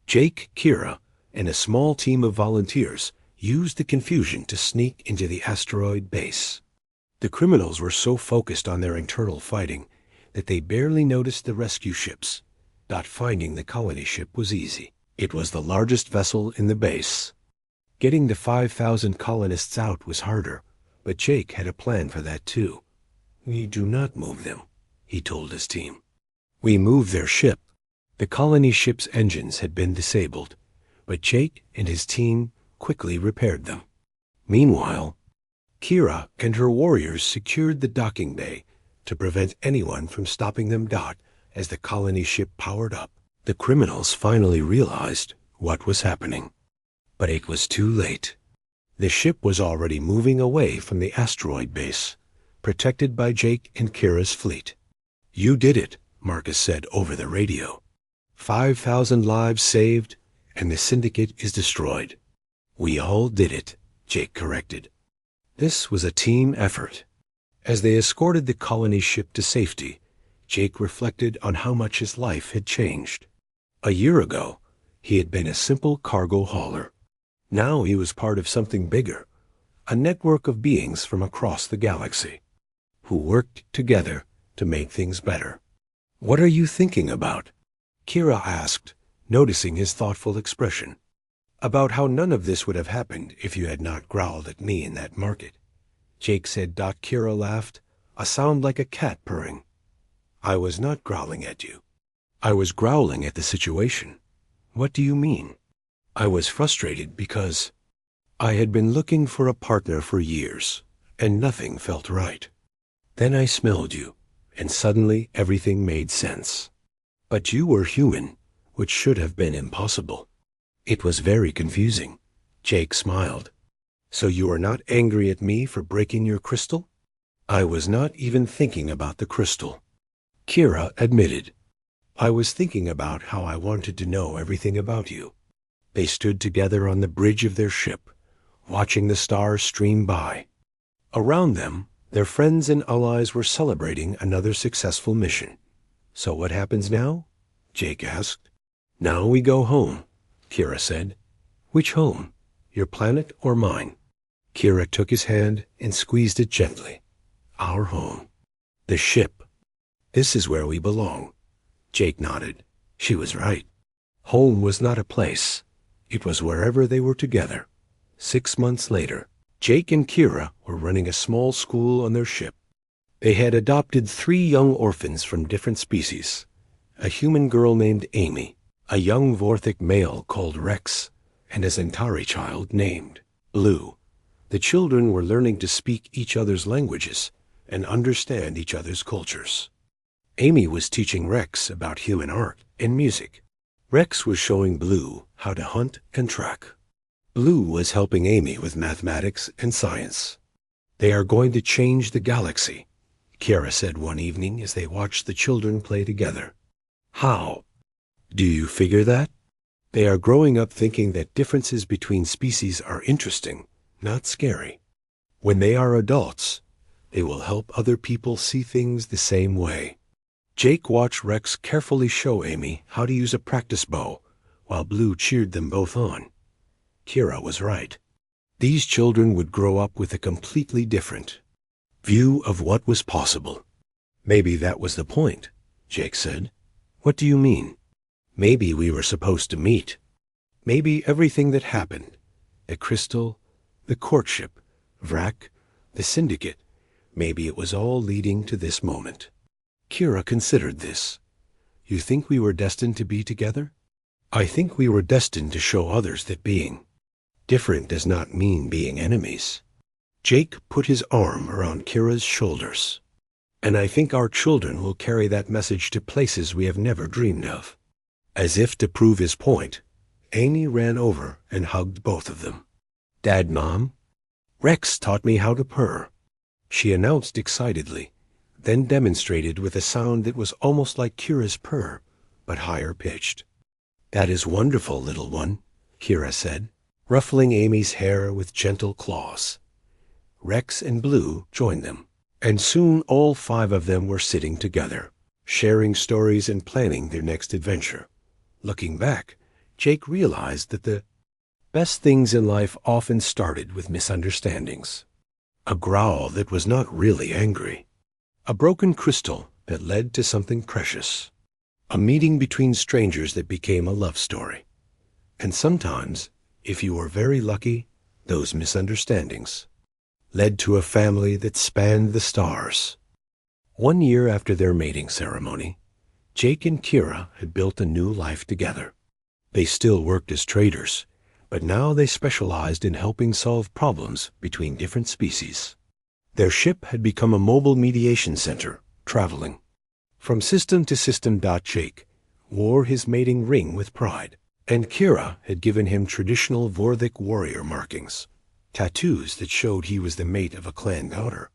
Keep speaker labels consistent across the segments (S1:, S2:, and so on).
S1: Jake, Kira, and a small team of volunteers used the confusion to sneak into the asteroid base. The criminals were so focused on their internal fighting that they barely noticed the rescue ships. Finding the colony ship was easy. It was the largest vessel in the base. Getting the 5,000 colonists out was harder, but Jake had a plan for that too. "We do not move them," he told his team. "We move their ship." The colony ship's engines had been disabled, but Jake and his team quickly repaired them. Meanwhile, Kira and her warriors secured the docking bay to prevent anyone from stopping them. As the colony ship powered up, the criminals finally realized what was happening. But it was too late. The ship was already moving away from the asteroid base, protected by Jake and Kira's fleet. "You did it," Marcus said over the radio. 5,000 lives saved, and the syndicate is destroyed. "We all did it," Jake corrected. This was a team effort. As they escorted the colony ship to safety, Jake reflected on how much his life had changed. A year ago, he had been a simple cargo hauler. Now he was part of something bigger, a network of beings from across the galaxy, who worked together to make things better. "What are you thinking about?" Kira asked, noticing his thoughtful expression. "About how none of this would have happened if you had not growled at me in that market," Jake said. Kira laughed, a sound like a cat purring. "I was not growling at you. I was growling at the situation." "What do you mean?" "I was frustrated because I had been looking for a partner for years, and nothing felt right. Then I smelled you, and suddenly everything made sense. But you were human, which should have been impossible." It was very confusing. Jake smiled. "So you are not angry at me for breaking your crystal?" "I was not even thinking about the crystal," Kira admitted. "I was thinking about how I wanted to know everything about you." They stood together on the bridge of their ship, watching the stars stream by. Around them, their friends and allies were celebrating another successful mission. "So what happens now?" Jake asked. "Now we go home," Kira said. "Which home? Your planet or mine?" Kira took his hand and squeezed it gently. "Our home. The ship. This is where we belong." Jake nodded. She was right. Home was not a place. It was wherever they were together. 6 months later, Jake and Kira were running a small school on their ship. They had adopted 3 young orphans from different species, a human girl named Amy, a young Vorthic male called Rex, and a Centauri child named Blue. The children were learning to speak each other's languages and understand each other's cultures. Amy was teaching Rex about human art and music. Rex was showing Blue how to hunt and track. Blue was helping Amy with mathematics and science. "They are going to change the galaxy," Kira said one evening as they watched the children play together. "How?" "Do you figure that?" "They are growing up thinking that differences between species are interesting, not scary. When they are adults, they will help other people see things the same way." Jake watched Rex carefully show Amy how to use a practice bow, while Blue cheered them both on. Kira was right. These children would grow up with a completely different view of what was possible. "Maybe that was the point," Jake said. "What do you mean?" "Maybe we were supposed to meet. Maybe everything that happened, the crystal, the courtship, Vrak, the syndicate, maybe it was all leading to this moment." Kira considered this. "You think we were destined to be together?" "I think we were destined to show others that being different does not mean being enemies." Jake put his arm around Kira's shoulders. "And I think our children will carry that message to places we have never dreamed of." As if to prove his point, Amy ran over and hugged both of them. "Dad, Mom, Rex taught me how to purr," she announced excitedly, then demonstrated with a sound that was almost like Kira's purr, but higher pitched. "That is wonderful, little one," Kira said, ruffling Amy's hair with gentle claws. Rex and Blue joined them, and soon all 5 of them were sitting together, sharing stories and planning their next adventure. Looking back, Jake realized that the best things in life often started with misunderstandings. A growl that was not really angry. A broken crystal that led to something precious. A meeting between strangers that became a love story. And sometimes, if you were very lucky, those misunderstandings led to a family that spanned the stars. 1 year after their mating ceremony, Jake and Kira had built a new life together. They still worked as traders, but now they specialized in helping solve problems between different species. Their ship had become a mobile mediation center, traveling from system to system. Jake wore his mating ring with pride, and Kira had given him traditional Vorthic warrior markings, tattoos that showed he was the mate of a clan daughter.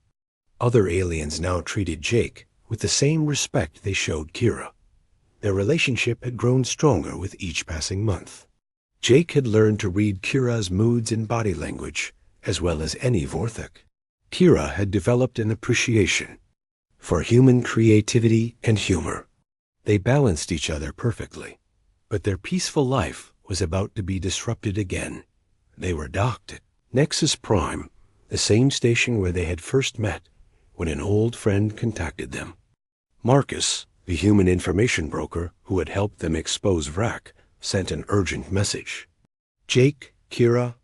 S1: Other aliens now treated Jake with the same respect they showed Kira. Their relationship had grown stronger with each passing month. Jake had learned to read Kira's moods and body language, as well as any Vorthic. Kira had developed an appreciation for human creativity and humor. They balanced each other perfectly, but their peaceful life was about to be disrupted again. They were docked at Nexus Prime, the same station where they had first met, when an old friend contacted them. Marcus, the human information broker who had helped them expose Vrak, sent an urgent message. "Jake, Kira,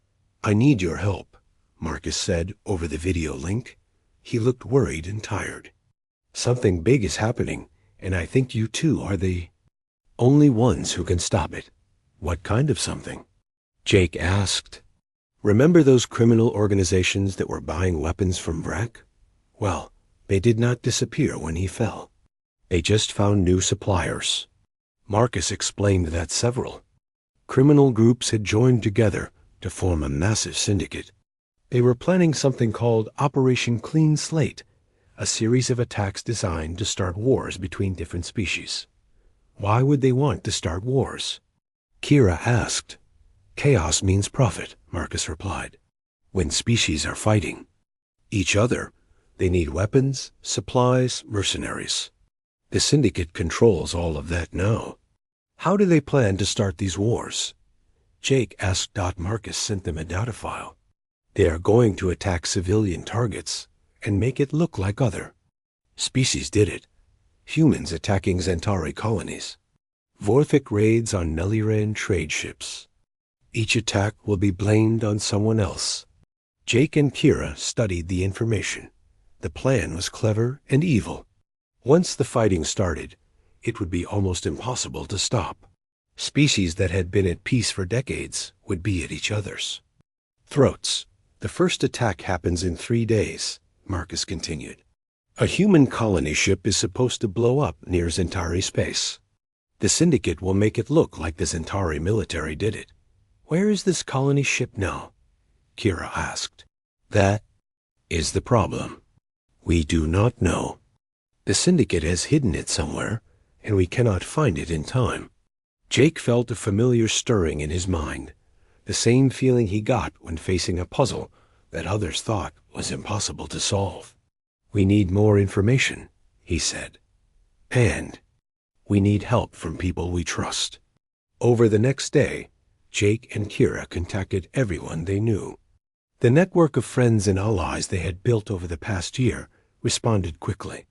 S1: I need your help," Marcus said over the video link. He looked worried and tired. "Something big is happening, and I think you two are the only ones who can stop it." "What kind of something?" Jake asked. "Remember those criminal organizations that were buying weapons from Vrak? Well, they did not disappear when he fell. They just found new suppliers." Marcus explained that several criminal groups had joined together to form a massive syndicate. They were planning something called Operation Clean Slate, a series of attacks designed to start wars between different species. "Why would they want to start wars?" Kira asked. "Chaos means profit," Marcus replied. "When species are fighting each other, they need weapons, supplies, mercenaries. The syndicate controls all of that now." "How do they plan to start these wars?" Jake asked. Marcus sent them a data file. "They are going to attack civilian targets and make it look like other species did it. Humans attacking Zentari colonies. Vorthic raids on Nelliran trade ships. Each attack will be blamed on someone else." Jake and Kira studied the information. The plan was clever and evil. Once the fighting started, it would be almost impossible to stop. Species that had been at peace for decades would be at each other's throats. "The first attack happens in 3 days, Marcus continued. "A human colony ship is supposed to blow up near Zentari space. The syndicate will make it look like the Zentari military did it." "Where is this colony ship now?" Kira asked. "That is the problem. We do not know. The syndicate has hidden it somewhere, and we cannot find it in time." Jake felt a familiar stirring in his mind, the same feeling he got when facing a puzzle that others thought was impossible to solve. "We need more information," he said. "And we need help from people we trust." Over the next day, Jake and Kira contacted everyone they knew. The network of friends and allies they had built over the past year responded quickly.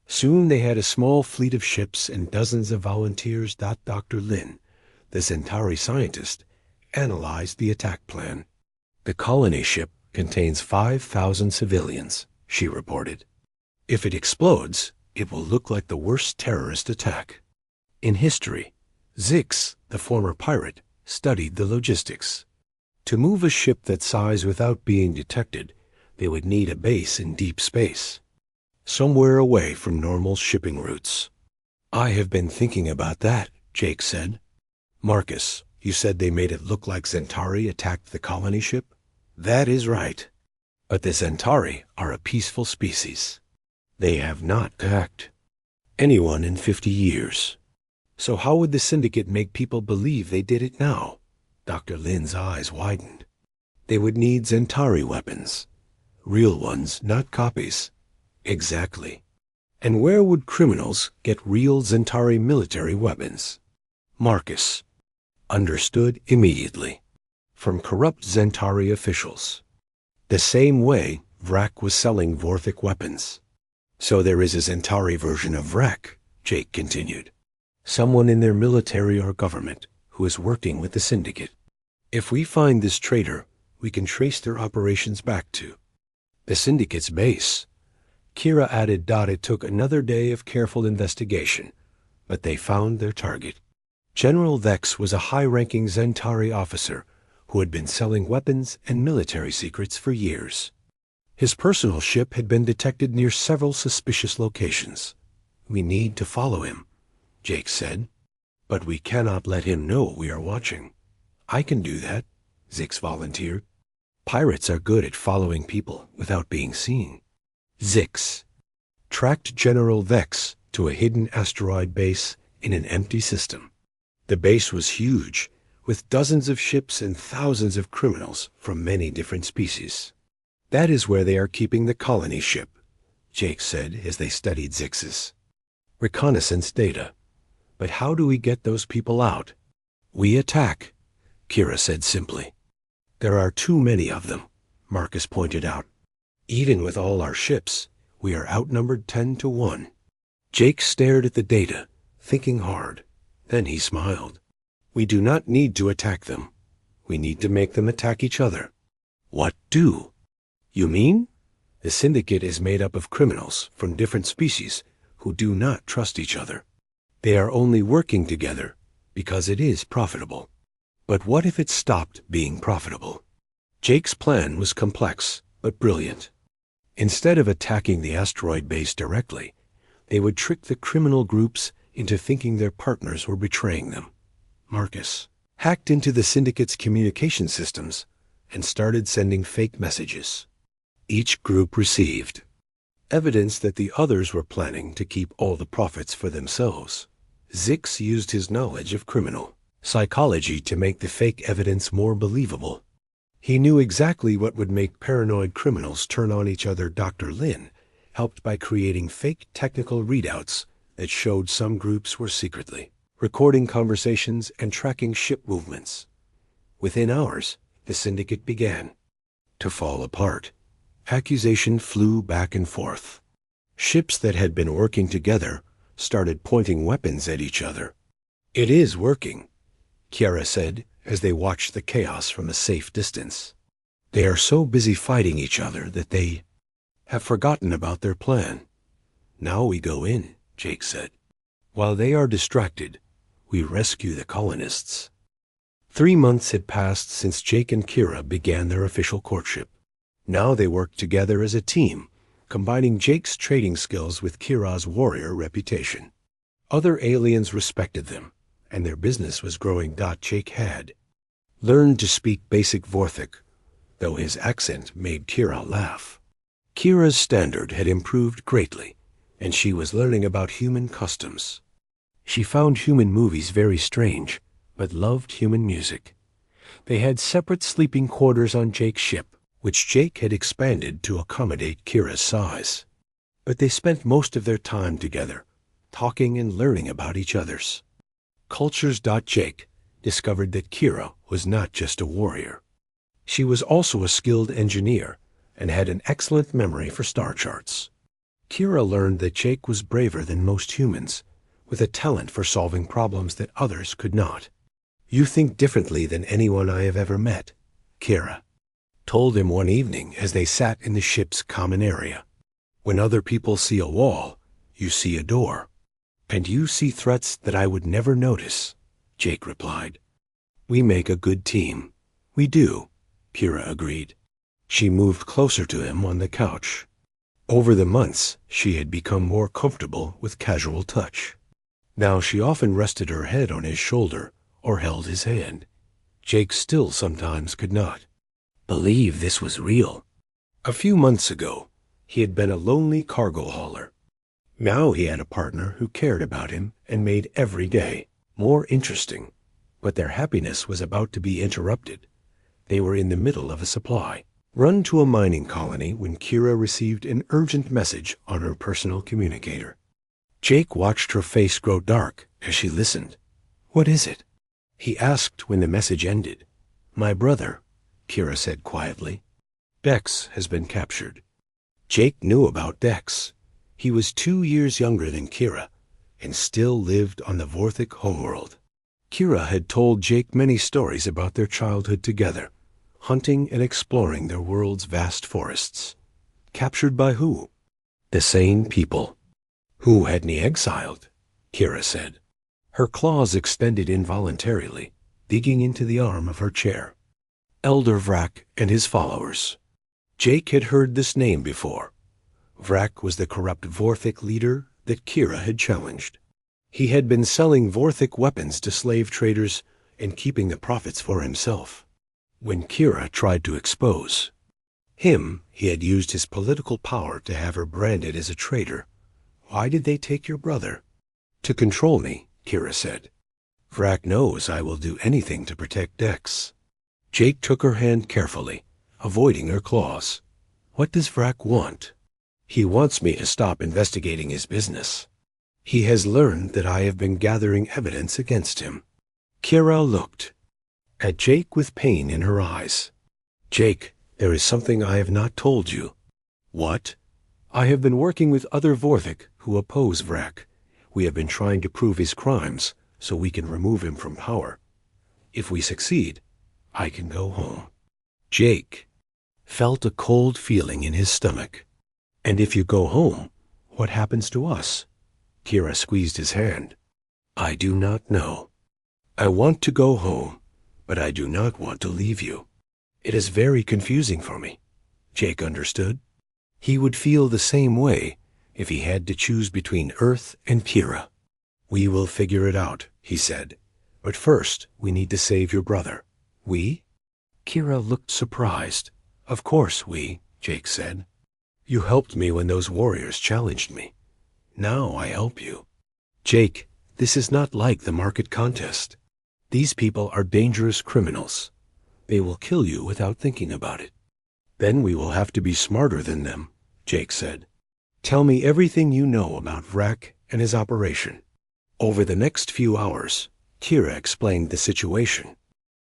S1: Soon they had a small fleet of ships and dozens of volunteers. Dr. Lin, the Zentari scientist, analyzed the attack plan. "The colony ship contains 5,000 civilians," she reported. "If it explodes, it will look like the worst terrorist attack in history." Zix, the former pirate, studied the logistics. To move a ship that size without being detected, they would need a base in deep space, somewhere away from normal shipping routes. "I have been thinking about that," Jake said. "Marcus, you said they made it look like Zentari attacked the colony ship?" "That is right. But the Zentari are a peaceful species. They have not attacked anyone in 50 years. So how would the syndicate make people believe they did it now?" Dr. Lin's eyes widened. "They would need Zentari weapons. Real ones, not copies." "Exactly. And where would criminals get real Zentari military weapons?" "Marcus, understood immediately. From corrupt Zentari officials. The same way Vrak was selling Vorthic weapons. So there is a Zentari version of Vrak, Jake continued. Someone in their military or government who is working with the Syndicate. If we find this traitor, we can trace their operations back to the Syndicate's base. Kira added it took another day of careful investigation, but they found their target. General Vex was a high-ranking Zentari officer who had been selling weapons and military secrets for years. His personal ship had been detected near several suspicious locations. We need to follow him, Jake said. But we cannot let him know we are watching. I can do that, Zix volunteered. Pirates are good at following people without being seen. Zix tracked General Vex to a hidden asteroid base in an empty system. The base was huge, with dozens of ships and thousands of criminals from many different species. That is where they are keeping the colony ship, Jake said as they studied Zix's reconnaissance data. But how do we get those people out? We attack, Kira said simply. There are too many of them, Marcus pointed out. Even with all our ships, we are outnumbered 10-1. Jake stared at the data, thinking hard. Then he smiled. We do not need to attack them. We need to make them attack each other. What do? You mean? The Syndicate is made up of criminals from different species who do not trust each other. They are only working together because it is profitable. But what if it stopped being profitable? Jake's plan was complex, but brilliant. Instead of attacking the asteroid base directly, they would trick the criminal groups into thinking their partners were betraying them. Marcus hacked into the Syndicate's communication systems and started sending fake messages. Each group received evidence that the others were planning to keep all the profits for themselves. Zix used his knowledge of criminal psychology to make the fake evidence more believable. He knew exactly what would make paranoid criminals turn on each other. Dr. Lin helped by creating fake technical readouts that showed some groups were secretly recording conversations and tracking ship movements. Within hours, the Syndicate began to fall apart. Accusation flew back and forth. Ships that had been working together started pointing weapons at each other. It is working, Kiara said as they watched the chaos from a safe distance. They are so busy fighting each other that they have forgotten about their plan. Now we go in, Jake said. While they are distracted, we rescue the colonists. 3 months had passed since Jake and Kira began their official courtship. Now they worked together as a team, combining Jake's trading skills with Kira's warrior reputation. Other aliens respected them, and their business was growing. Jake had learned to speak basic Vorthic, though his accent made Kira laugh. Kira's standard had improved greatly, and she was learning about human customs. She found human movies very strange, but loved human music. They had separate sleeping quarters on Jake's ship, which Jake had expanded to accommodate Kira's size. But they spent most of their time together, talking and learning about each other's cultures. Jake discovered that Kira was not just a warrior. She was also a skilled engineer and had an excellent memory for star charts. Kira learned that Jake was braver than most humans, with a talent for solving problems that others could not. You think differently than anyone I have ever met, Kira told him one evening as they sat in the ship's common area. When other people see a wall, you see a door. And you see threats that I would never notice, Jake replied. We make a good team. We do, Kira agreed. She moved closer to him on the couch. Over the months, she had become more comfortable with casual touch. Now she often rested her head on his shoulder or held his hand. Jake still sometimes could not believe this was real. A few months ago, he had been a lonely cargo hauler. Now he had a partner who cared about him and made every day more interesting. But their happiness was about to be interrupted. They were in the middle of a supply run to a mining colony when Kira received an urgent message on her personal communicator. Jake watched her face grow dark as she listened. What is it? He asked when the message ended. "My brother," Kira said quietly. "Dex has been captured." Jake knew about Dex. He was 2 years younger than Kira, and still lived on the Vorthic homeworld. Kira had told Jake many stories about their childhood together, hunting and exploring their world's vast forests. Captured by who? The same people. Who hadn't he exiled? Kira said. Her claws extended involuntarily, digging into the arm of her chair. Elder Vrak and his followers. Jake had heard this name before. Vrak was the corrupt Vorthic leader that Kira had challenged. He had been selling Vorthic weapons to slave traders and keeping the profits for himself. When Kira tried to expose him, he had used his political power to have her branded as a traitor. "Why did they take your brother?" "To control me," Kira said. "Vrak knows I will do anything to protect Dex." Jake took her hand carefully, avoiding her claws. "What does Vrak want?" "He wants me to stop investigating his business. He has learned that I have been gathering evidence against him." Kira looked at Jake with pain in her eyes. "Jake, there is something I have not told you." "What?" "I have been working with other Vorthic who oppose Vrak. We have been trying to prove his crimes so we can remove him from power. If we succeed, I can go home." Jake felt a cold feeling in his stomach. "And if you go home, what happens to us?" Kira squeezed his hand. "I do not know. I want to go home, but I do not want to leave you. It is very confusing for me." Jake understood. He would feel the same way if he had to choose between Earth and Kira. "We will figure it out," he said. "But first, we need to save your brother." "We?" Kira looked surprised. "Of course we," Jake said. "You helped me when those warriors challenged me. Now I help you." "Jake, this is not like the market contest. These people are dangerous criminals. They will kill you without thinking about it." "Then we will have to be smarter than them," Jake said. "Tell me everything you know about Vrak and his operation." Over the next few hours, Kira explained the situation.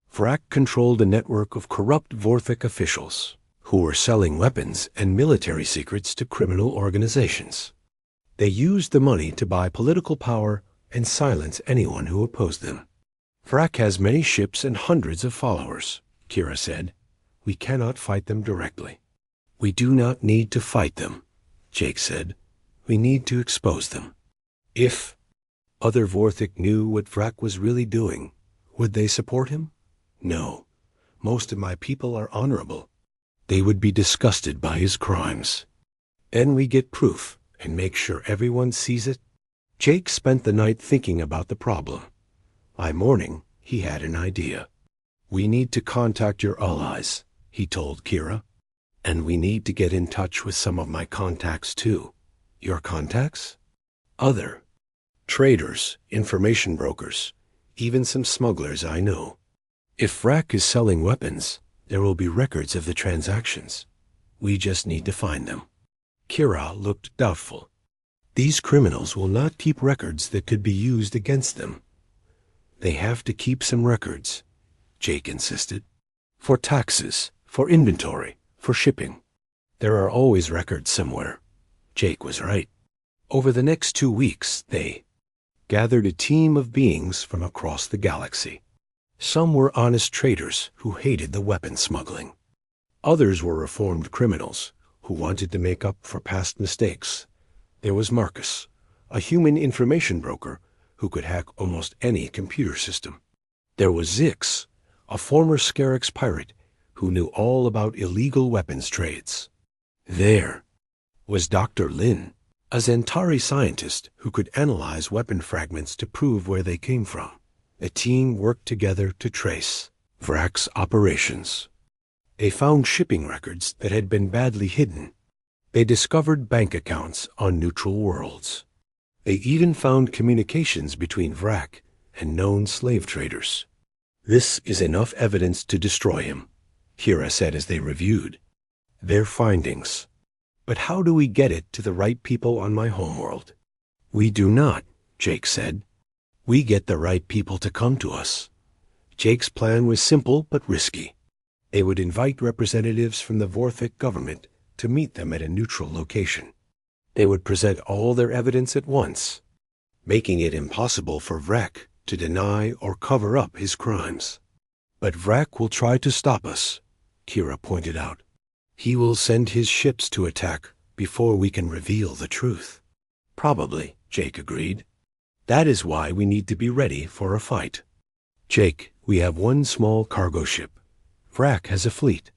S1: Vrak controlled a network of corrupt Vorthic officials who were selling weapons and military secrets to criminal organizations. They used the money to buy political power and silence anyone who opposed them. "Vrak has many ships and hundreds of followers," Kira said. "We cannot fight them directly." "We do not need to fight them," Jake said. "We need to expose them." If other Vorthic knew what Vrak was really doing, would they support him? No. Most of my people are honorable. They would be disgusted by his crimes. Then we get proof and make sure everyone sees it. Jake spent the night thinking about the problem. By morning, he had an idea. "We need to contact your allies," he told Kira. "And we need to get in touch with some of my contacts too." "Your contacts?" "Other traders, information brokers, even some smugglers I know. If Vrak is selling weapons, there will be records of the transactions. We just need to find them." Kira looked doubtful. "These criminals will not keep records that could be used against them." "They have to keep some records," Jake insisted. "For taxes, for inventory, for shipping. There are always records somewhere." Jake was right. Over the next 2 weeks, they gathered a team of beings from across the galaxy. Some were honest traders who hated the weapon smuggling. Others were reformed criminals who wanted to make up for past mistakes. There was Marcus, a human information broker who could hack almost any computer system. There was Zix, a former Scarix pirate who knew all about illegal weapons trades. There was Dr. Lin, a Zentari scientist who could analyze weapon fragments to prove where they came from. The team worked together to trace Vrak's operations. They found shipping records that had been badly hidden. They discovered bank accounts on neutral worlds. They even found communications between Vrak and known slave traders. "This is enough evidence to destroy him," Kira said as they reviewed their findings. "But how do we get it to the right people on my homeworld?" "We do not," Jake said. "We get the right people to come to us. Jake's plan was simple but risky. They would invite representatives from the Vorthik government to meet them at a neutral location. They would present all their evidence at once, making it impossible for Vrek to deny or cover up his crimes. But Vrek will try to stop us, Kira pointed out. He will send his ships to attack before we can reveal the truth. Probably, Jake agreed. That is why we need to be ready for a fight. Jake, we have one small cargo ship. Vrek has a fleet.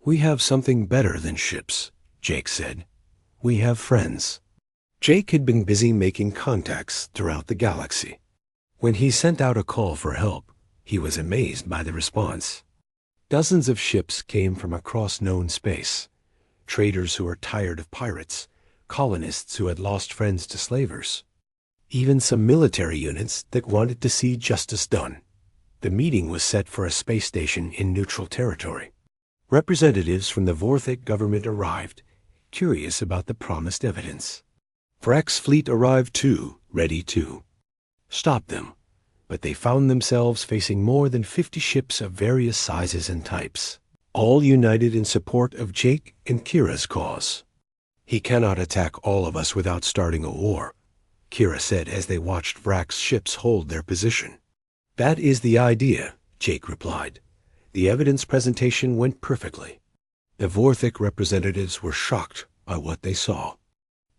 S1: We have something better than ships, Jake said. We have friends. Jake had been busy making contacts throughout the galaxy. When he sent out a call for help, he was amazed by the response. Dozens of ships came from across known space. Traders who were tired of pirates, colonists who had lost friends to slavers, even some military units that wanted to see justice done. The meeting was set for a space station in neutral territory. Representatives from the Vorthik government arrived, curious about the promised evidence. Vrek's fleet arrived too, ready to stop them, but they found themselves facing more than 50 ships of various sizes and types, all united in support of Jake and Kira's cause. He cannot attack all of us without starting a war, Kira said as they watched Vrek's ships hold their position. That is the idea, Jake replied. The evidence presentation went perfectly. The Vorthik representatives were shocked by what they saw.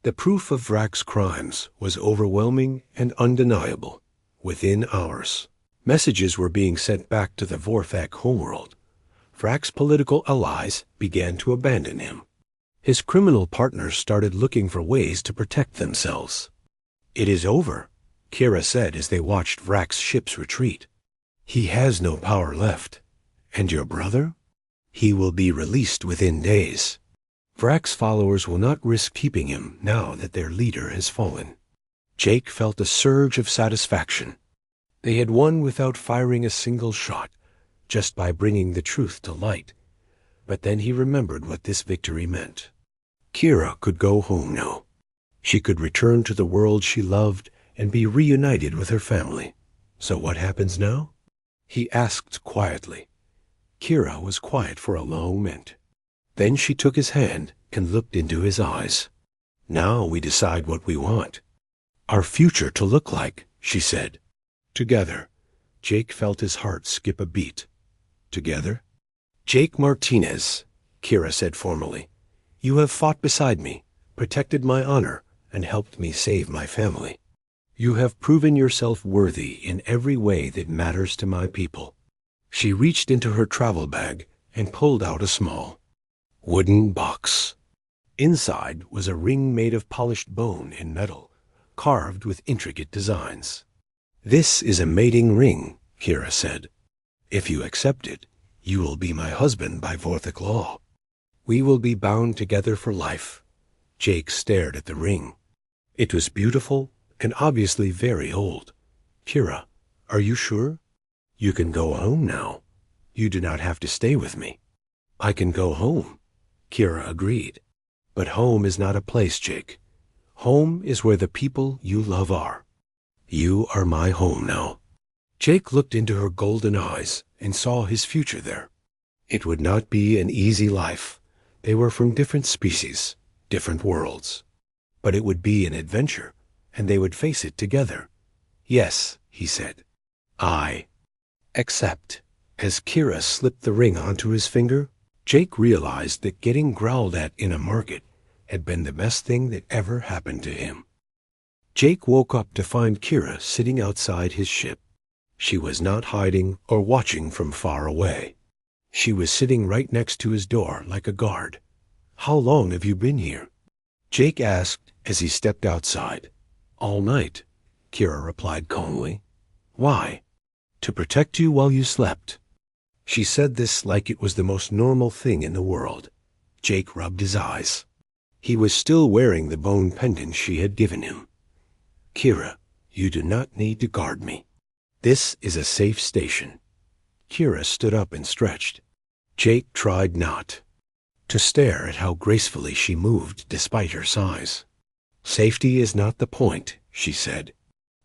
S1: The proof of Vrek's crimes was overwhelming and undeniable. Within hours, messages were being sent back to the Vorthak homeworld. Vrek's political allies began to abandon him. His criminal partners started looking for ways to protect themselves. It is over, Kira said as they watched Vrek's ships retreat. He has no power left. And your brother? He will be released within days. Vrek's followers will not risk keeping him now that their leader has fallen. Jake felt a surge of satisfaction. They had won without firing a single shot, just by bringing the truth to light. But then he remembered what this victory meant. Kira could go home now. She could return to the world she loved and be reunited with her family. So what happens now? He asked quietly. Kira was quiet for a long minute. Then she took his hand and looked into his eyes. Now we decide what we want. Our future to look like, she said. Together. Jake felt his heart skip a beat. Together? Jake Martinez, Kira said formally. You have fought beside me, protected my honor, and helped me save my family. You have proven yourself worthy in every way that matters to my people. She reached into her travel bag and pulled out a small wooden box. Inside was a ring made of polished bone and metal, carved with intricate designs. This is a mating ring, Kira said. If you accept it, you will be my husband by Vorthik law. We will be bound together for life. Jake stared at the ring. It was beautiful and obviously very old. Kira, are you sure? You can go home now. You do not have to stay with me. I can go home, Kira agreed. But home is not a place, Jake. Home is where the people you love are. You are my home now. Jake looked into her golden eyes and saw his future there. It would not be an easy life. They were from different species, different worlds. But it would be an adventure, and they would face it together. Yes, he said. I accept. As Kira slipped the ring onto his finger, Jake realized that getting growled at in a market had been the best thing that ever happened to him. Jake woke up to find Kira sitting outside his ship. She was not hiding or watching from far away. She was sitting right next to his door like a guard. How long have you been here? Jake asked as he stepped outside. All night, Kira replied calmly. Why? To protect you while you slept. She said this like it was the most normal thing in the world. Jake rubbed his eyes. He was still wearing the bone pendant she had given him. Kira, you do not need to guard me. This is a safe station. Kira stood up and stretched. Jake tried not to stare at how gracefully she moved despite her size. Safety is not the point, she said.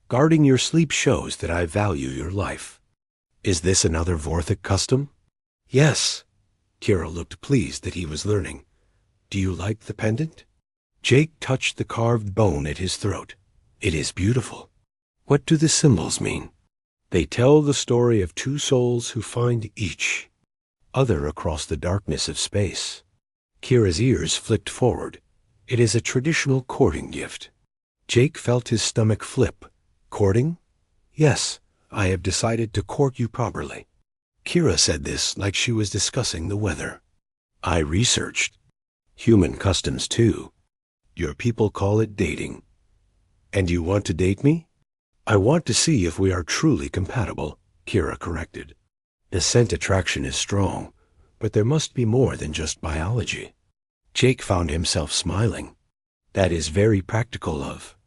S1: Guarding your sleep shows that I value your life. Is this another Vorthic custom? Yes. Kira looked pleased that he was learning. Do you like the pendant? Jake touched the carved bone at his throat. It is beautiful. What do the symbols mean? They tell the story of two souls who find each other across the darkness of space. Kira's ears flicked forward. It is a traditional courting gift. Jake felt his stomach flip. Courting? Yes, I have decided to court you properly. Kira said this like she was discussing the weather. I researched. Human customs too. Your people call it dating. And you want to date me? I want to see if we are truly compatible, Kira corrected. The scent attraction is strong, but there must be more than just biology. Jake found himself smiling. That is very practical of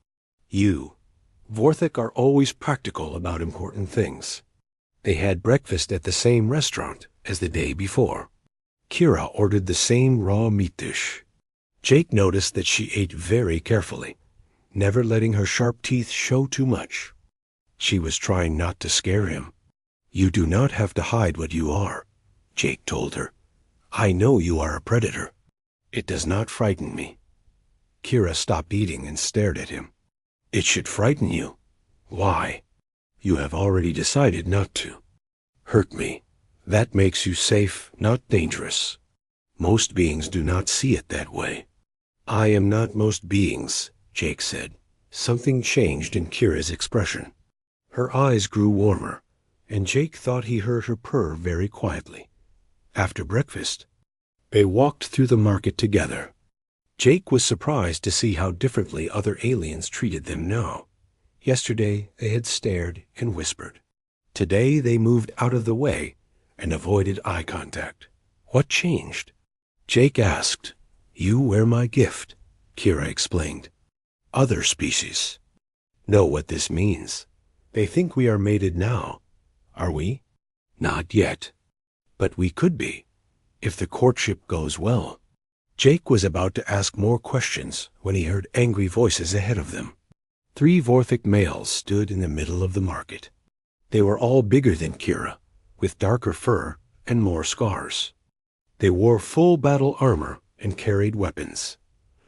S1: you. Vorthic are always practical about important things. They had breakfast at the same restaurant as the day before. Kira ordered the same raw meat dish. Jake noticed that she ate very carefully, never letting her sharp teeth show too much. She was trying not to scare him. You do not have to hide what you are, Jake told her. I know you are a predator. It does not frighten me. Kira stopped eating and stared at him. It should frighten you. Why? You have already decided not to. Hurt me. That makes you safe, not dangerous. Most beings do not see it that way. I am not most beings, Jake said. Something changed in Kira's expression. Her eyes grew warmer, and Jake thought he heard her purr very quietly. After breakfast, they walked through the market together. Jake was surprised to see how differently other aliens treated them now. Yesterday they had stared and whispered. Today they moved out of the way and avoided eye contact. What changed? Jake asked. You wear my gift, Kira explained. Other species know what this means. They think we are mated now. Are we? Not yet. But we could be, if the courtship goes well. Jake was about to ask more questions when he heard angry voices ahead of them. 3 Vorthic males stood in the middle of the market. They were all bigger than Kira, with darker fur and more scars. They wore full battle armor and carried weapons.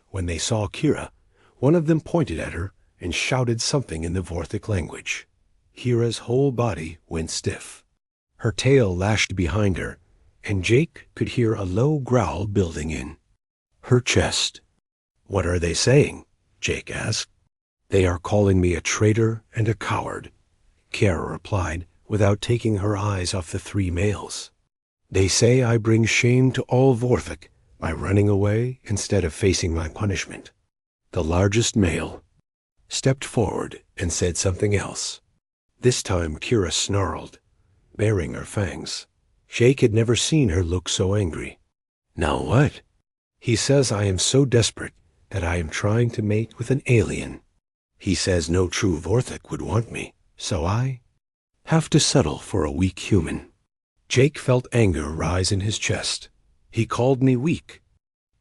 S1: When they saw Kira, one of them pointed at her and shouted something in the Vorthic language. Kira's whole body went stiff. Her tail lashed behind her, and Jake could hear a low growl building in her chest. What are they saying? Jake asked. They are calling me a traitor and a coward, Kira replied, without taking her eyes off the 3 males. They say I bring shame to all Vorthic by running away instead of facing my punishment. The largest male stepped forward and said something else. This time Kira snarled, baring her fangs. Jake had never seen her look so angry. Now what? He says I am so desperate that I am trying to mate with an alien. He says no true Vorthic would want me, so I have to settle for a weak human. Jake felt anger rise in his chest. He called me weak.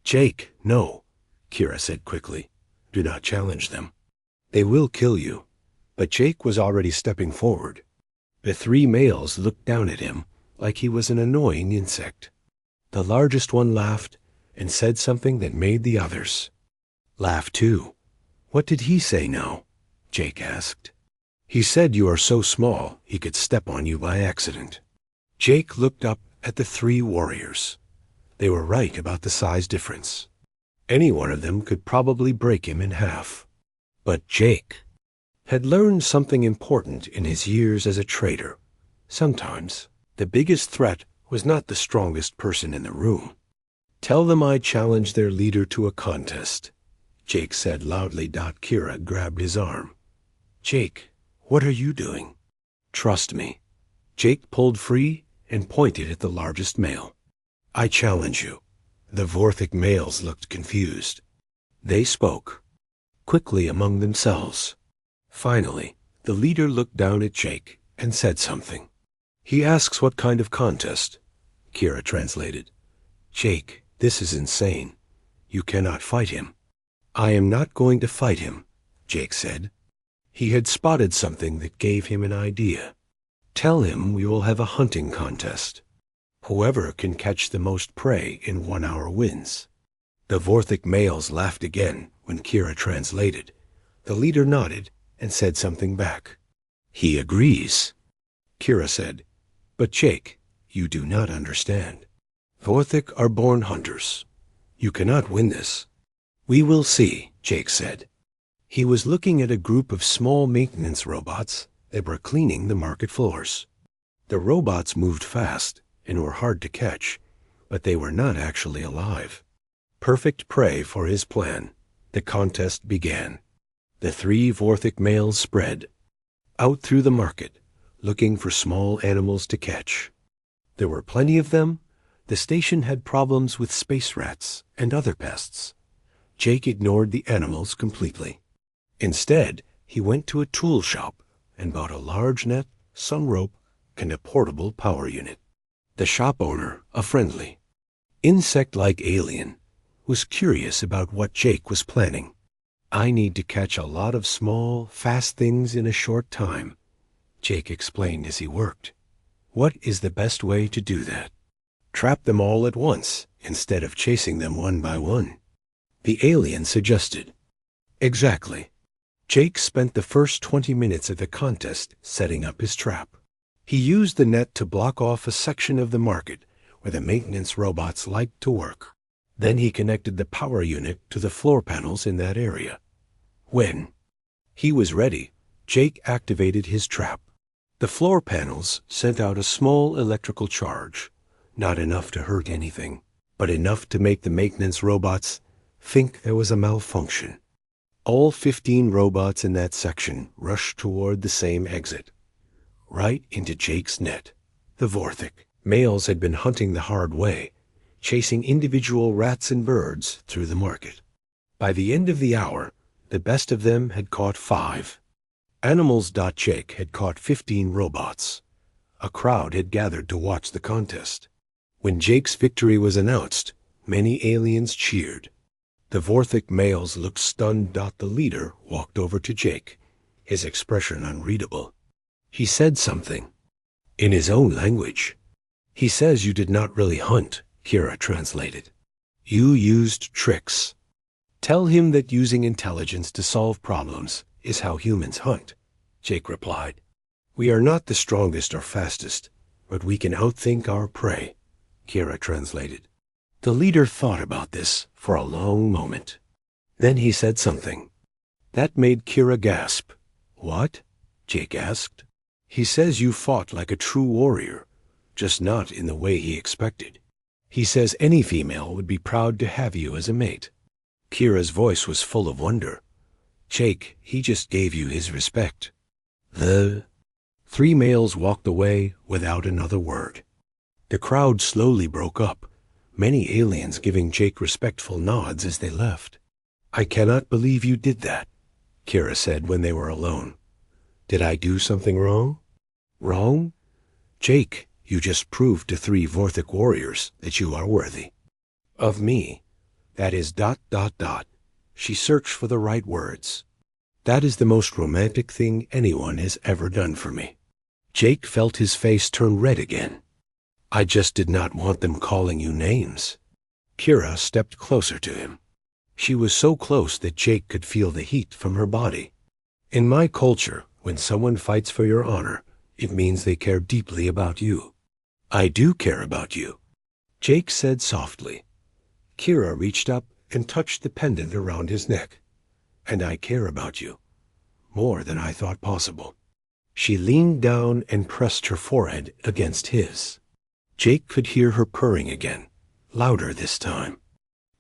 S1: Jake, no, Kira said quickly. Do not challenge them. They will kill you. But Jake was already stepping forward. The 3 males looked down at him like he was an annoying insect. The largest one laughed and said something that made the others laugh too. What did he say now? Jake asked. He said you are so small he could step on you by accident. Jake looked up at the 3 warriors. They were right about the size difference. Any one of them could probably break him in half. But Jake had learned something important in his years as a trader. Sometimes the biggest threat was not the strongest person in the room. Tell them I challenge their leader to a contest, Jake said loudly. Kira grabbed his arm. Jake, what are you doing? Trust me. Jake pulled free and pointed at the largest male. I challenge you. The Vorthic males looked confused. They spoke quickly among themselves. Finally, the leader looked down at Jake and said something. He asks what kind of contest, Kira translated. Jake, this is insane. You cannot fight him. I am not going to fight him, Jake said. He had spotted something that gave him an idea. Tell him we will have a hunting contest. Whoever can catch the most prey in 1 hour wins." The Vorthic males laughed again when Kira translated. The leader nodded and said something back. "He agrees," Kira said. "But Jake, you do not understand. Vorthic are born hunters. You cannot win this." "We will see," Jake said. He was looking at a group of small maintenance robots that were cleaning the market floors. The robots moved fast and were hard to catch, but they were not actually alive. Perfect prey for his plan. The contest began. The 3 Vorthic males spread out through the market, looking for small animals to catch. There were plenty of them. The station had problems with space rats and other pests. Jake ignored the animals completely. Instead, he went to a tool shop and bought a large net, sun rope, and a portable power unit. The shop owner, a friendly, insect-like alien, was curious about what Jake was planning. "I need to catch a lot of small, fast things in a short time," Jake explained as he worked. "What is the best way to do that?" "Trap them all at once, instead of chasing them one by one," the alien suggested. "Exactly." Jake spent the first 20 minutes of the contest setting up his trap. He used the net to block off a section of the market where the maintenance robots liked to work. Then he connected the power unit to the floor panels in that area. When he was ready, Jake activated his trap. The floor panels sent out a small electrical charge, not enough to hurt anything, but enough to make the maintenance robots think there was a malfunction. All 15 robots in that section rushed toward the same exit, right into Jake's net. The Vorthic males had been hunting the hard way, chasing individual rats and birds through the market. By the end of the hour, the best of them had caught 5. Animals.Jake had caught 15 robots. A crowd had gathered to watch the contest. When Jake's victory was announced, many aliens cheered. The Vorthic males looked stunned. The leader walked over to Jake, his expression unreadable. He said something in his own language. "He says you did not really hunt," Kira translated. "You used tricks. Tell him that using intelligence to solve problems is how humans hunt," Jake replied. "We are not the strongest or fastest, but we can outthink our prey," Kira translated. The leader thought about this for a long moment. Then he said something that made Kira gasp. "What?" Jake asked. "He says you fought like a true warrior, just not in the way he expected. He says any female would be proud to have you as a mate." Kira's voice was full of wonder. "Jake, he just gave you his respect." The 3 males walked away without another word. The crowd slowly broke up, many aliens giving Jake respectful nods as they left. "I cannot believe you did that," Kira said when they were alone. "Did I do something wrong?" "Wrong? Jake, you just proved to 3 Vorthic warriors that you are worthy of me. That is ... She searched for the right words. "That is the most romantic thing anyone has ever done for me." Jake felt his face turn red again. "I just did not want them calling you names." Kira stepped closer to him. She was so close that Jake could feel the heat from her body. "In my culture, when someone fights for your honor, it means they care deeply about you." "I do care about you," Jake said softly. Kira reached up and touched the pendant around his neck. "And I care about you, more than I thought possible." She leaned down and pressed her forehead against his. Jake could hear her purring again, louder this time.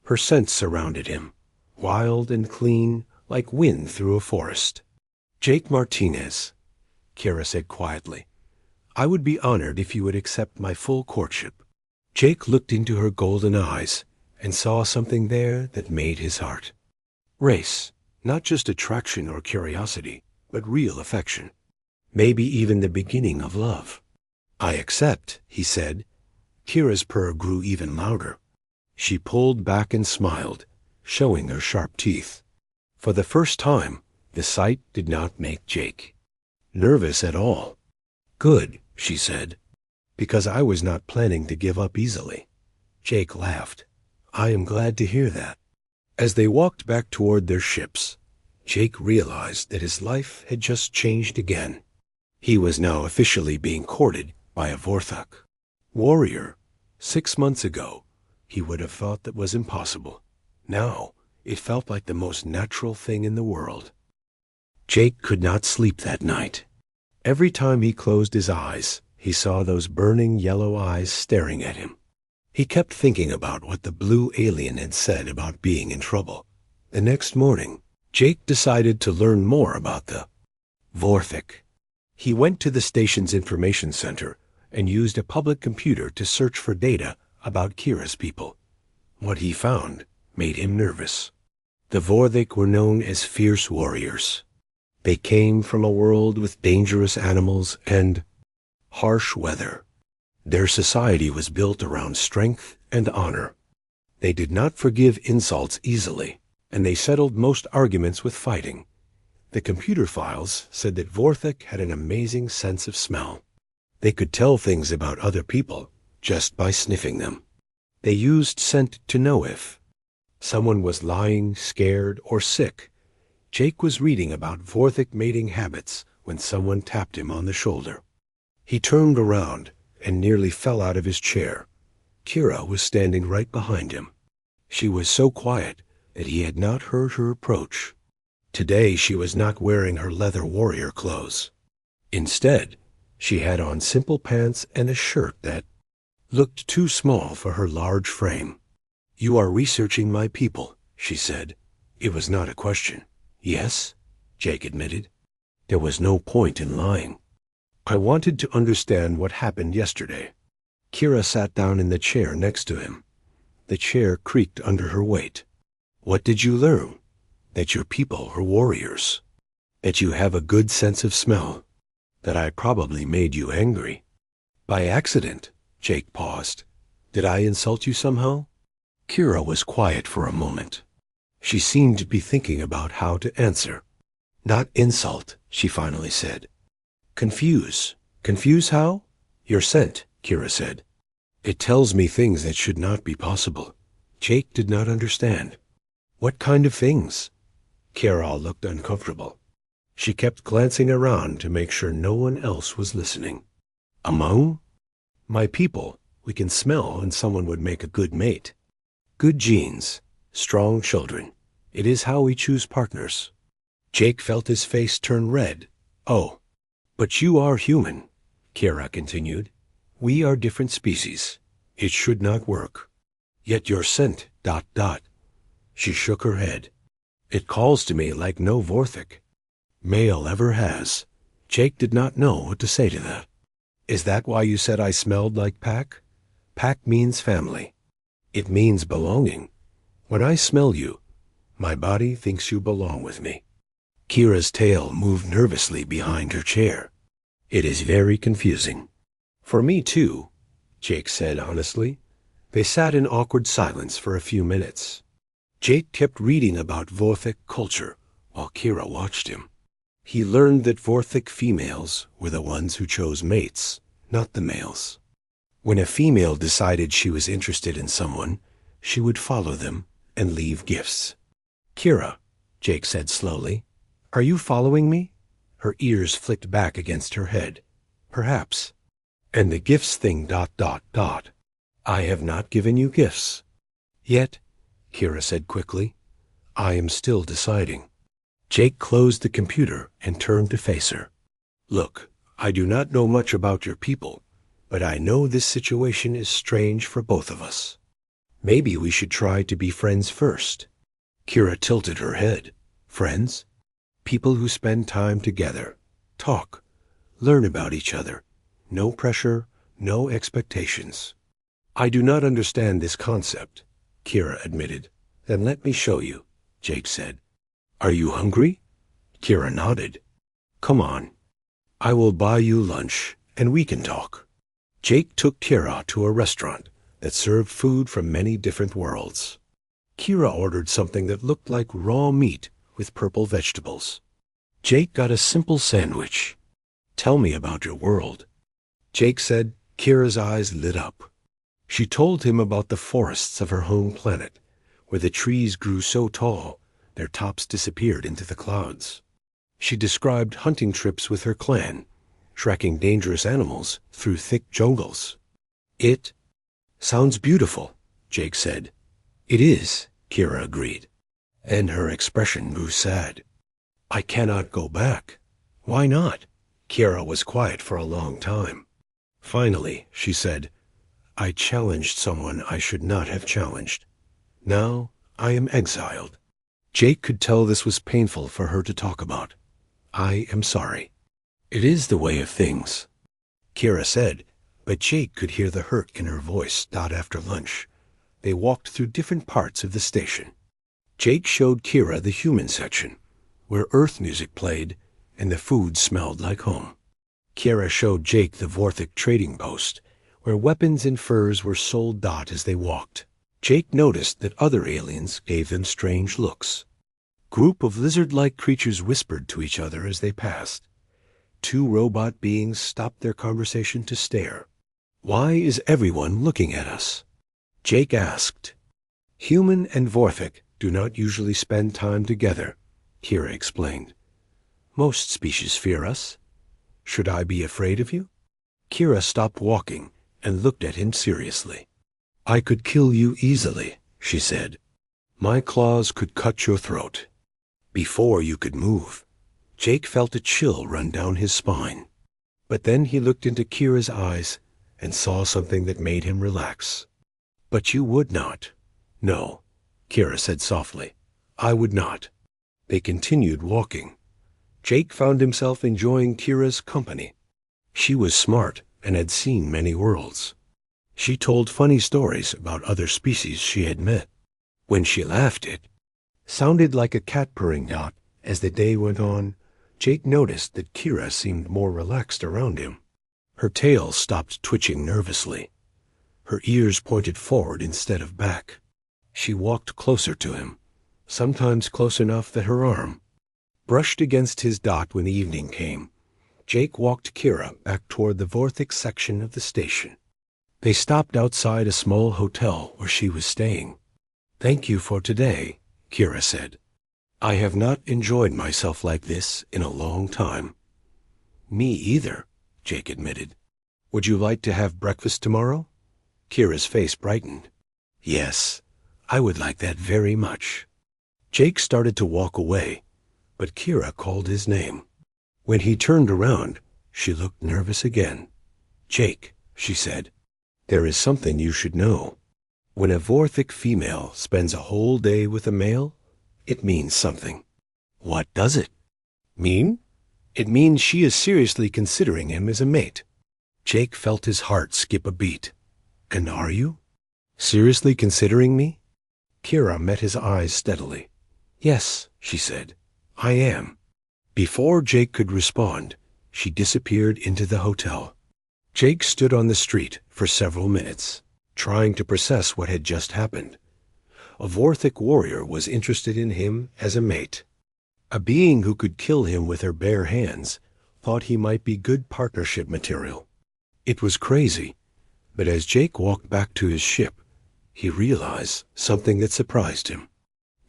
S1: Her scent surrounded him, wild and clean, like wind through a forest. "Jake Martinez," Kira said quietly, "I would be honored if you would accept my full courtship." Jake looked into her golden eyes and saw something there that made his heart race. Not just attraction or curiosity, but real affection. Maybe even the beginning of love. "I accept," he said. Kira's purr grew even louder. She pulled back and smiled, showing her sharp teeth. For the first time, the sight did not make Jake nervous at all. Good, she said, because I was not planning to give up easily. Jake laughed. I am glad to hear that. As they walked back toward their ships, Jake realized that his life had just changed again. He was now officially being courted by a Vorthok. Warrior. 6 months ago, he would have thought that was impossible. Now, it felt like the most natural thing in the world. Jake could not sleep that night. Every time he closed his eyes, he saw those burning yellow eyes staring at him. He kept thinking about what the blue alien had said about being in trouble. The next morning, Jake decided to learn more about the Vorthok. He went to the station's information center and used a public computer to search for data about Kira's people. What he found made him nervous. The Vorthok were known as fierce warriors. They came from a world with dangerous animals and harsh weather. Their society was built around strength and honor. They did not forgive insults easily, and they settled most arguments with fighting. The computer files said that Vorthok had an amazing sense of smell. They could tell things about other people just by sniffing them. They used scent to know if someone was lying, scared, or sick. Jake was reading about Vorthok mating habits when someone tapped him on the shoulder. He turned around and nearly fell out of his chair. Kira was standing right behind him. She was so quiet that he had not heard her approach. Today she was not wearing her leather warrior clothes. Instead, she had on simple pants and a shirt that looked too small for her large frame. You are researching my people, she said. It was not a question. Yes, Jake admitted. There was no point in lying. I wanted to understand what happened yesterday. Kira sat down in the chair next to him. The chair creaked under her weight. What did you learn? That your people are warriors. That you have a good sense of smell. That I probably made you angry. By accident, Jake paused. Did I insult you somehow? Kira was quiet for a moment. She seemed to be thinking about how to answer. Not insult, she finally said. Confuse. Confuse how? Your scent, Kira said. It tells me things that should not be possible. Jake did not understand. What kind of things? Kira looked uncomfortable. She kept glancing around to make sure no one else was listening. Among my people, we can smell when someone would make a good mate. Good genes, strong children. It is how we choose partners. Jake felt his face turn red. Oh, but you are human, Kira continued. We are different species. It should not work. Yet your scent, ... She shook her head. It calls to me like no Vorthok male ever has. Jake did not know what to say to that. Is that why you said I smelled like pack? Pack means family. It means belonging. When I smell you, my body thinks you belong with me. Kira's tail moved nervously behind her chair. It is very confusing. For me too, Jake said honestly. They sat in awkward silence for a few minutes. Jake kept reading about Vorthok culture while Kira watched him. He learned that Vorthok females were the ones who chose mates, not the males. When a female decided she was interested in someone, she would follow them and leave gifts. Kira, Jake said slowly, are you following me? Her ears flicked back against her head. Perhaps. And the gifts thing ... I have not given you gifts. Yet, Kira said quickly. I am still deciding. Jake closed the computer and turned to face her. Look, I do not know much about your people, but I know this situation is strange for both of us. Maybe we should try to be friends first. Kira tilted her head. Friends? People who spend time together, talk, learn about each other. No pressure, no expectations. I do not understand this concept, Kira admitted. Then let me show you, Jake said. Are you hungry? Kira nodded. Come on. I will buy you lunch, and we can talk. Jake took Kira to a restaurant that served food from many different worlds. Kira ordered something that looked like raw meat with purple vegetables. Jake got a simple sandwich. Tell me about your world, Jake said. Kira's eyes lit up. She told him about the forests of her home planet, where the trees grew so tall their tops disappeared into the clouds. She described hunting trips with her clan, tracking dangerous animals through thick jungles. It sounds beautiful, Jake said. It is, Kira agreed, and her expression grew sad. I cannot go back. Why not? Kira was quiet for a long time. Finally, she said, I challenged someone I should not have challenged. Now I am exiled. Jake could tell this was painful for her to talk about. I am sorry. It is the way of things, Kira said, but Jake could hear the hurt in her voice. After lunch, they walked through different parts of the station. Jake showed Kira the human section, where Earth music played and the food smelled like home. Kira showed Jake the Vorthic trading post, where weapons and furs were sold. As they walked, Jake noticed that other aliens gave them strange looks. Group of lizard-like creatures whispered to each other as they passed. Two robot beings stopped their conversation to stare. Why is everyone looking at us? Jake asked. Human and Vorthic do not usually spend time together, Kira explained. Most species fear us. Should I be afraid of you? Kira stopped walking and looked at him seriously. I could kill you easily, she said. My claws could cut your throat. Before you could move, Jake felt a chill run down his spine. But then he looked into Kira's eyes and saw something that made him relax. But you would not. No, Kira said softly. I would not. They continued walking. Jake found himself enjoying Kira's company. She was smart and had seen many worlds. She told funny stories about other species she had met. When she laughed, it sounded like a cat purring. As the day went on, Jake noticed that Kira seemed more relaxed around him. Her tail stopped twitching nervously. Her ears pointed forward instead of back. She walked closer to him, sometimes close enough that her arm brushed against his when the evening came. Jake walked Kira back toward the Vorthic section of the station. They stopped outside a small hotel where she was staying. Thank you for today, Kira said. I have not enjoyed myself like this in a long time. Me either, Jake admitted. Would you like to have breakfast tomorrow? Kira's face brightened. Yes, I would like that very much. Jake started to walk away, but Kira called his name. When he turned around, she looked nervous again. Jake, she said, there is something you should know. When a Vorthic female spends a whole day with a male, it means something. What does it mean? It means she is seriously considering him as a mate. Jake felt his heart skip a beat. And are you seriously considering me? Kira met his eyes steadily. Yes, she said, I am. Before Jake could respond, she disappeared into the hotel. Jake stood on the street for several minutes, trying to process what had just happened. A Vorthic warrior was interested in him as a mate. A being who could kill him with her bare hands thought he might be good partnership material. It was crazy, but as Jake walked back to his ship, he realized something that surprised him.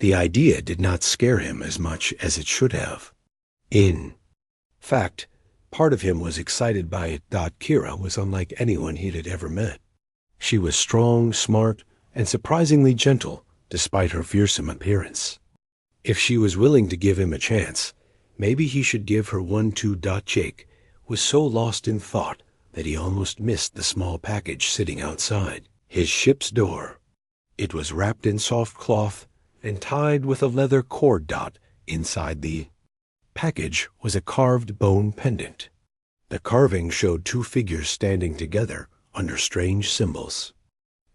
S1: The idea did not scare him as much as it should have. In fact, part of him was excited by it. Kira was unlike anyone he had ever met. She was strong, smart, and surprisingly gentle, despite her fearsome appearance. If she was willing to give him a chance, maybe he should give her one too. Jake was so lost in thought that he almost missed the small package sitting outside his ship's door. It was wrapped in soft cloth and tied with a leather cord. Inside the package was a carved bone pendant. The carving showed two figures standing together under strange symbols.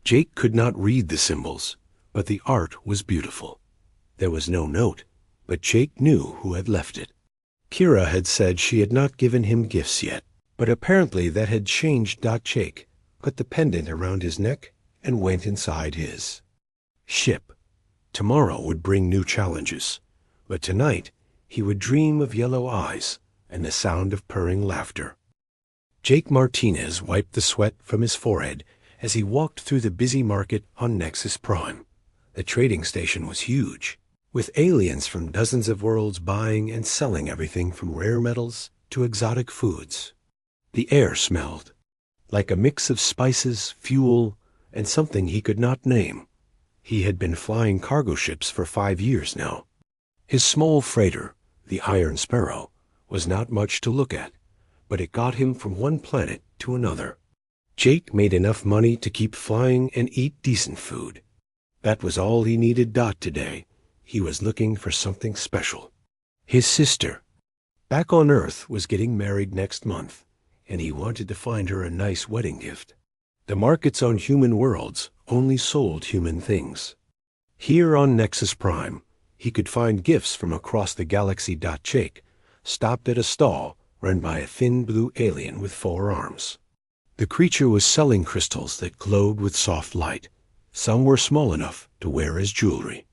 S1: Jake could not read the symbols, but the art was beautiful. There was no note, but Jake knew who had left it. Kira had said she had not given him gifts yet, but apparently that had changed. Jake put the pendant around his neck and went inside his ship. Tomorrow would bring new challenges, but tonight he would dream of yellow eyes and the sound of purring laughter. Jake Martinez wiped the sweat from his forehead as he walked through the busy market on Nexus Prime. The trading station was huge, with aliens from dozens of worlds buying and selling everything from rare metals to exotic foods. The air smelled like a mix of spices, fuel, and something he could not name. He had been flying cargo ships for 5 years now. His small freighter, the Iron Sparrow, was not much to look at, but it got him from one planet to another. Jake made enough money to keep flying and eat decent food. That was all he needed. Today, he was looking for something special. His sister, back on Earth, was getting married next month, and he wanted to find her a nice wedding gift. The markets on human worlds only sold human things. Here on Nexus Prime, he could find gifts from across the galaxy. Jake stopped at a stall run by a thin blue alien with 4 arms. The creature was selling crystals that glowed with soft light. Some were small enough to wear as jewelry.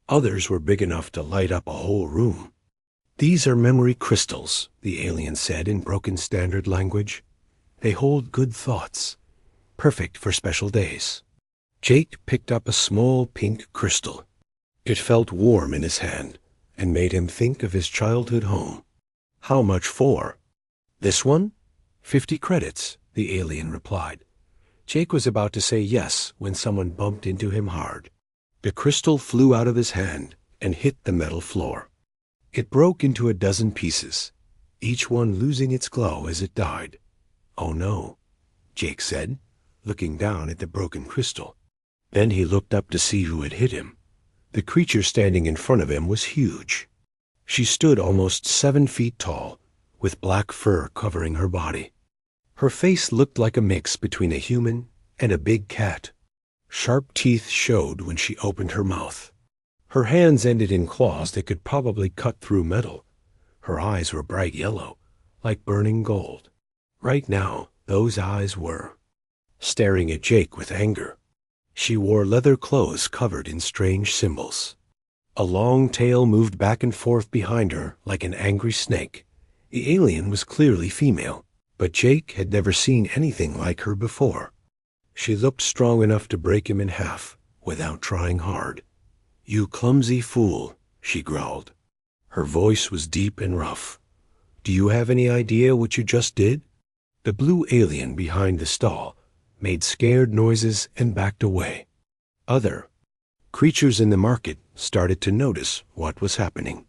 S1: Others were big enough to light up a whole room. "These are memory crystals," the alien said in broken standard language. "They hold good thoughts, perfect for special days." Jake picked up a small pink crystal. It felt warm in his hand and made him think of his childhood home. "How much for?" "This one? 50 credits, the alien replied. Jake was about to say yes when someone bumped into him hard. The crystal flew out of his hand and hit the metal floor. It broke into a dozen pieces, each one losing its glow as it died. "Oh no," Jake said, looking down at the broken crystal. Then he looked up to see who had hit him. The creature standing in front of him was huge. She stood almost 7 feet tall, with black fur covering her body. Her face looked like a mix between a human and a big cat. Sharp teeth showed when she opened her mouth. Her hands ended in claws that could probably cut through metal. Her eyes were bright yellow, like burning gold. Right now, those eyes were staring at Jake with anger. She wore leather clothes covered in strange symbols. A long tail moved back and forth behind her like an angry snake. The alien was clearly female, but Jake had never seen anything like her before. She looked strong enough to break him in half without trying hard. "You clumsy fool," she growled. Her voice was deep and rough. "Do you have any idea what you just did?" The blue alien behind the stall made scared noises and backed away. Other creatures in the market started to notice what was happening.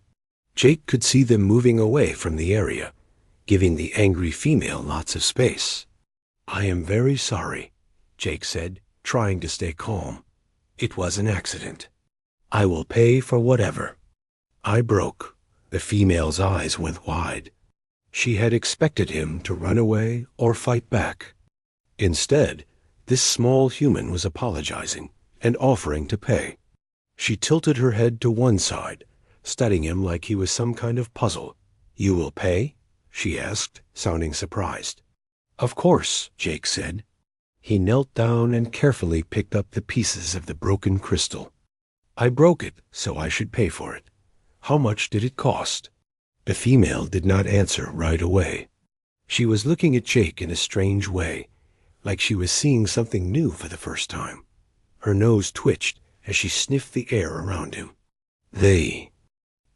S1: Jake could see them moving away from the area, giving the angry female lots of space. "I am very sorry," Jake said, trying to stay calm. "It was an accident. I will pay for whatever." "I broke." The female's eyes went wide. She had expected him to run away or fight back. Instead, this small human was apologizing and offering to pay. She tilted her head to one side, studying him like he was some kind of puzzle. "You will pay?" she asked, sounding surprised. "Of course," Jake said. He knelt down and carefully picked up the pieces of the broken crystal. "I broke it, so I should pay for it. How much did it cost?" The female did not answer right away. She was looking at Jake in a strange way, like she was seeing something new for the first time. Her nose twitched as she sniffed the air around him. "The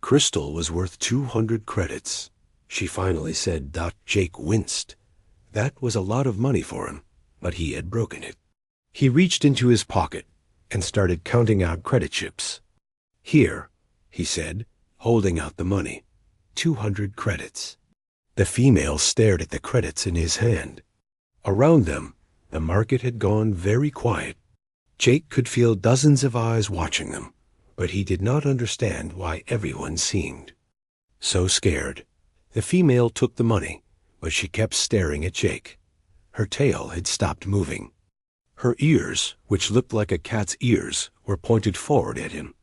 S1: crystal was worth 200 credits, she finally said. Jake winced. That was a lot of money for him, but he had broken it. He reached into his pocket and started counting out credit chips. "Here," he said, holding out the money. 200 credits. The female stared at the credits in his hand. Around them, the market had gone very quiet. Jake could feel dozens of eyes watching them, but he did not understand why everyone seemed so scared. The female took the money, but she kept staring at Jake. Her tail had stopped moving. Her ears, which looked like a cat's ears, were pointed forward at him.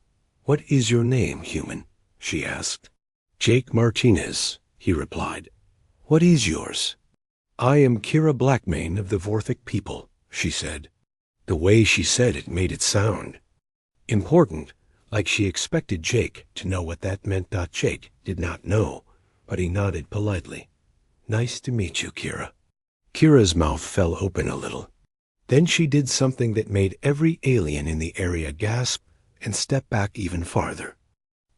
S1: "What is your name, human?" she asked. "Jake Martinez," he replied. "What is yours?" "I am Kira Blackmane of the Vorthic people," she said. The way she said it made it sound important, like she expected Jake to know what that meant. Jake did not know, but he nodded politely. "Nice to meet you, Kira." Kira's mouth fell open a little. Then she did something that made every alien in the area gasp and step back even farther.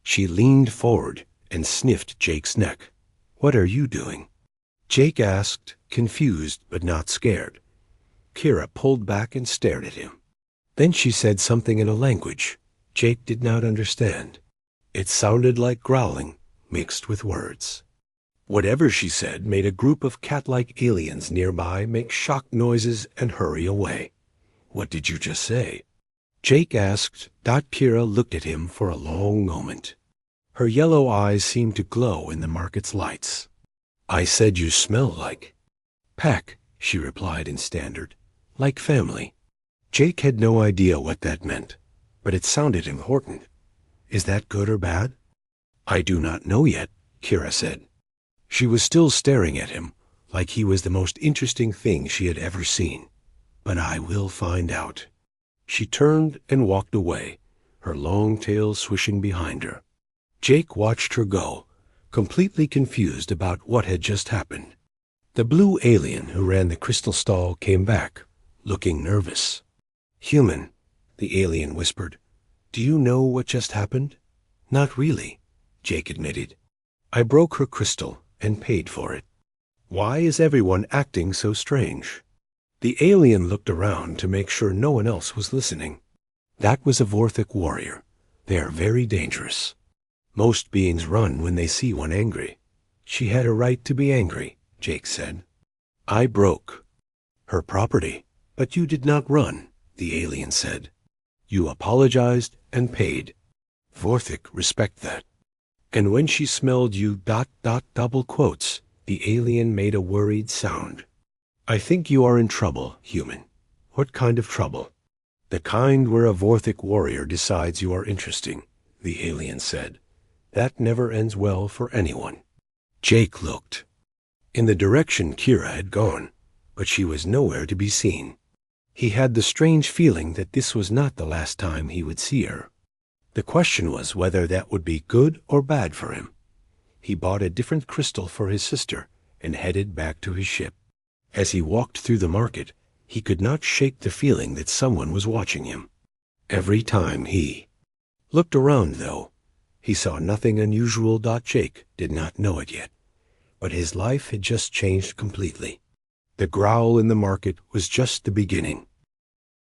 S1: She leaned forward and sniffed Jake's neck. "What are you doing?" Jake asked, confused but not scared. Kira pulled back and stared at him. Then she said something in a language Jake did not understand. It sounded like growling mixed with words. Whatever she said made a group of cat-like aliens nearby make shocked noises and hurry away. "What did you just say?" Jake asked. Kira looked at him for a long moment. Her yellow eyes seemed to glow in the market's lights. "I said you smell like pack," she replied in standard. "Like family." Jake had no idea what that meant, but it sounded important. "Is that good or bad?" "I do not know yet," Kira said. She was still staring at him, like he was the most interesting thing she had ever seen. "But I will find out." She turned and walked away, her long tail swishing behind her. Jake watched her go, completely confused about what had just happened. The blue alien who ran the crystal stall came back, looking nervous. "Human," the alien whispered. "Do you know what just happened?" "Not really," Jake admitted. "I broke her crystal and paid for it." "Why is everyone acting so strange?" The alien looked around to make sure no one else was listening. "That was a Vorthic warrior. They are very dangerous. Most beings run when they see one angry." "She had a right to be angry," Jake said. "I broke her property, but you did not run," the alien said. "You apologized and paid. Vorthic respect that." "And when she smelled you ... double quotes, the alien made a worried sound. "I think you are in trouble, human." "What kind of trouble?" "The kind where a Vorthic warrior decides you are interesting," the alien said. "That never ends well for anyone." Jake looked in the direction Kira had gone, but she was nowhere to be seen. He had the strange feeling that this was not the last time he would see her. The question was whether that would be good or bad for him. He bought a different crystal for his sister and headed back to his ship. As he walked through the market, he could not shake the feeling that someone was watching him. Every time he looked around, though, he saw nothing unusual. Jake did not know it yet, but his life had just changed completely. The growl in the market was just the beginning.